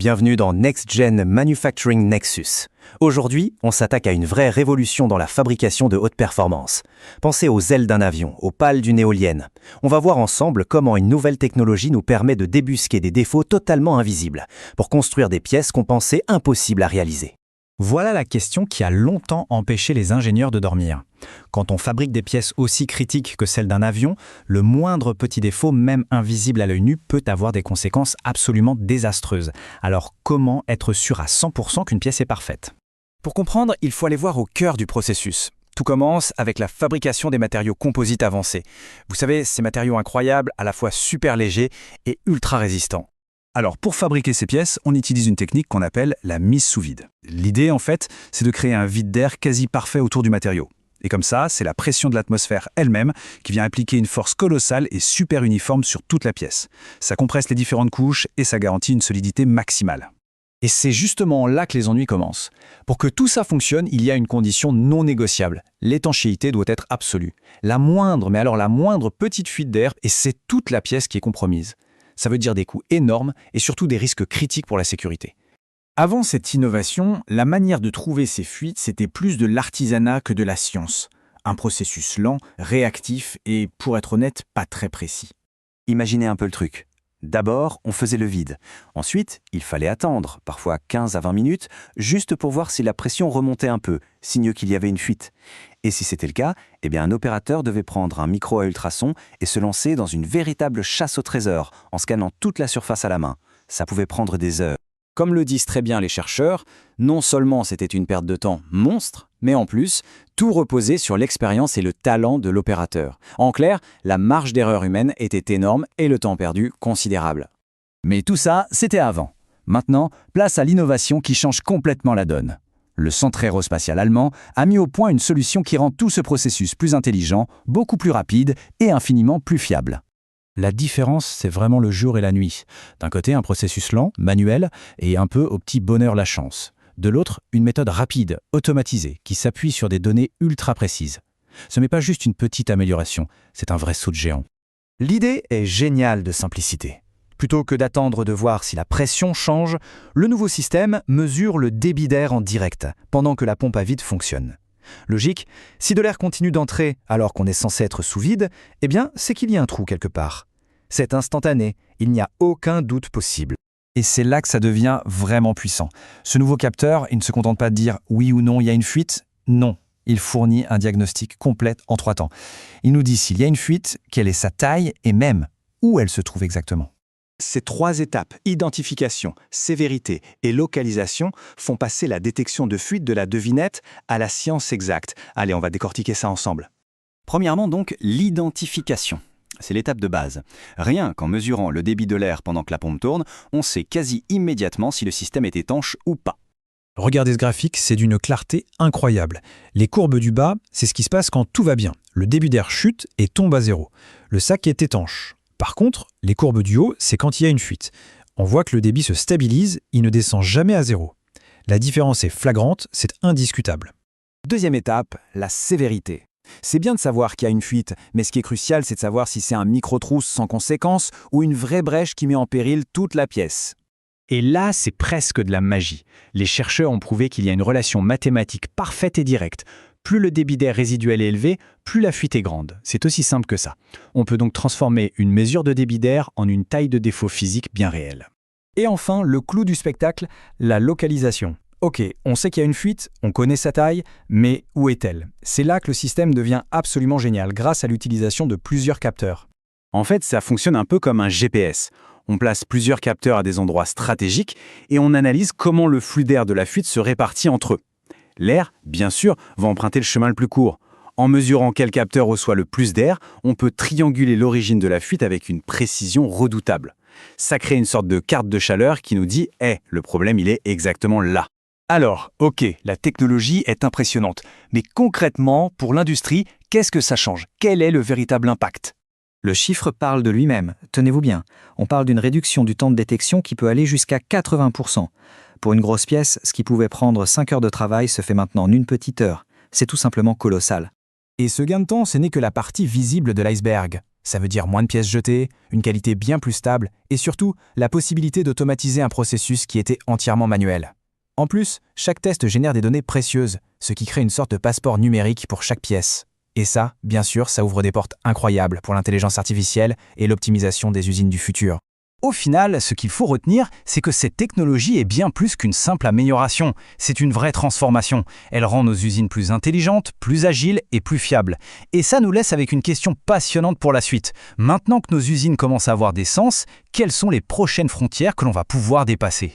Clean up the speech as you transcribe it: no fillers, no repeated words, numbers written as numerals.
bienvenue dans Next Gen Manufacturing Nexus. Aujourd'hui, on s'attaque à une vraie révolution dans la fabrication de haute performance. Pensez aux ailes d'un avion, aux pales d'une éolienne. On va voir ensemble comment une nouvelle technologie nous permet de débusquer des défauts totalement invisibles pour construire des pièces qu'on pensait impossibles à réaliser. Voilà la question qui a longtemps empêché les ingénieurs de dormir. Quand on fabrique des pièces aussi critiques que celles d'un avion, le moindre petit défaut, même invisible à l'œil nu, peut avoir des conséquences absolument désastreuses. Alors comment être sûr à 100% qu'une pièce est parfaite ? Pour comprendre, il faut aller voir au cœur du processus. Tout commence avec la fabrication des matériaux composites avancés. Vous savez, ces matériaux incroyables, à la fois super légers et ultra résistants. Alors, pour fabriquer ces pièces, on utilise une technique qu'on appelle la mise sous vide. L'idée, en fait, c'est de créer un vide d'air quasi parfait autour du matériau. Et comme ça, c'est la pression de l'atmosphère elle-même qui vient appliquer une force colossale et super uniforme sur toute la pièce. Ça compresse les différentes couches et ça garantit une solidité maximale. Et c'est justement là que les ennuis commencent. Pour que tout ça fonctionne, il y a une condition non négociable. L'étanchéité doit être absolue. La moindre petite fuite d'air, et c'est toute la pièce qui est compromise. Ça veut dire des coûts énormes et surtout des risques critiques pour la sécurité. Avant cette innovation, la manière de trouver ces fuites, c'était plus de l'artisanat que de la science. Un processus lent, réactif et, pour être honnête, pas très précis. Imaginez un peu le truc. D'abord, on faisait le vide. Ensuite, il fallait attendre, parfois 15 à 20 minutes, juste pour voir si la pression remontait un peu, signe qu'il y avait une fuite. Et si c'était le cas, un opérateur devait prendre un micro à ultrasons et se lancer dans une véritable chasse au trésor, en scannant toute la surface à la main. Ça pouvait prendre des heures. Comme le disent très bien les chercheurs, non seulement c'était une perte de temps monstre, mais en plus, tout reposait sur l'expérience et le talent de l'opérateur. En clair, la marge d'erreur humaine était énorme et le temps perdu considérable. Mais tout ça, c'était avant. Maintenant, place à l'innovation qui change complètement la donne. Le Centre aérospatial allemand a mis au point une solution qui rend tout ce processus plus intelligent, beaucoup plus rapide et infiniment plus fiable. La différence, c'est vraiment le jour et la nuit. D'un côté, un processus lent, manuel, et un peu au petit bonheur la chance. De l'autre, une méthode rapide, automatisée, qui s'appuie sur des données ultra précises. Ce n'est pas juste une petite amélioration, c'est un vrai saut de géant. L'idée est géniale de simplicité. Plutôt que d'attendre de voir si la pression change, le nouveau système mesure le débit d'air en direct, pendant que la pompe à vide fonctionne. Logique, si de l'air continue d'entrer alors qu'on est censé être sous vide, c'est qu'il y a un trou quelque part. C'est instantané, il n'y a aucun doute possible. Et c'est là que ça devient vraiment puissant. Ce nouveau capteur, il ne se contente pas de dire « oui » ou « non, il y a une fuite ». Non, il fournit un diagnostic complet en 3 temps. Il nous dit s'il y a une fuite, quelle est sa taille et même où elle se trouve exactement. Ces 3 étapes, identification, sévérité et localisation, font passer la détection de fuite de la devinette à la science exacte. Allez, on va décortiquer ça ensemble. Premièrement donc, l'identification. C'est l'étape de base. Rien qu'en mesurant le débit de l'air pendant que la pompe tourne, on sait quasi immédiatement si le système est étanche ou pas. Regardez ce graphique, c'est d'une clarté incroyable. Les courbes du bas, c'est ce qui se passe quand tout va bien. Le débit d'air chute et tombe à zéro. Le sac est étanche. Par contre, les courbes du haut, c'est quand il y a une fuite. On voit que le débit se stabilise, il ne descend jamais à zéro. La différence est flagrante, c'est indiscutable. Deuxième étape, la sévérité. C'est bien de savoir qu'il y a une fuite, mais ce qui est crucial, c'est de savoir si c'est un micro-trou sans conséquence ou une vraie brèche qui met en péril toute la pièce. Et là, c'est presque de la magie. Les chercheurs ont prouvé qu'il y a une relation mathématique parfaite et directe. Plus le débit d'air résiduel est élevé, plus la fuite est grande. C'est aussi simple que ça. On peut donc transformer une mesure de débit d'air en une taille de défaut physique bien réelle. Et enfin, le clou du spectacle, la localisation. Ok, on sait qu'il y a une fuite, on connaît sa taille, mais où est-elle ? C'est là que le système devient absolument génial, grâce à l'utilisation de plusieurs capteurs. En fait, ça fonctionne un peu comme un GPS. On place plusieurs capteurs à des endroits stratégiques et on analyse comment le flux d'air de la fuite se répartit entre eux. L'air, bien sûr, va emprunter le chemin le plus court. En mesurant quel capteur reçoit le plus d'air, on peut trianguler l'origine de la fuite avec une précision redoutable. Ça crée une sorte de carte de chaleur qui nous dit « le problème, il est exactement là ». Alors, ok, la technologie est impressionnante, mais concrètement, pour l'industrie, qu'est-ce que ça change ? Quel est le véritable impact ? Le chiffre parle de lui-même, tenez-vous bien. On parle d'une réduction du temps de détection qui peut aller jusqu'à 80%. Pour une grosse pièce, ce qui pouvait prendre 5 heures de travail se fait maintenant en une petite heure. C'est tout simplement colossal. Et ce gain de temps, ce n'est que la partie visible de l'iceberg. Ça veut dire moins de pièces jetées, une qualité bien plus stable et surtout la possibilité d'automatiser un processus qui était entièrement manuel. En plus, chaque test génère des données précieuses, ce qui crée une sorte de passeport numérique pour chaque pièce. Et ça, bien sûr, ça ouvre des portes incroyables pour l'intelligence artificielle et l'optimisation des usines du futur. Au final, ce qu'il faut retenir, c'est que cette technologie est bien plus qu'une simple amélioration. C'est une vraie transformation. Elle rend nos usines plus intelligentes, plus agiles et plus fiables. Et ça nous laisse avec une question passionnante pour la suite. Maintenant que nos usines commencent à avoir des sens, quelles sont les prochaines frontières que l'on va pouvoir dépasser ?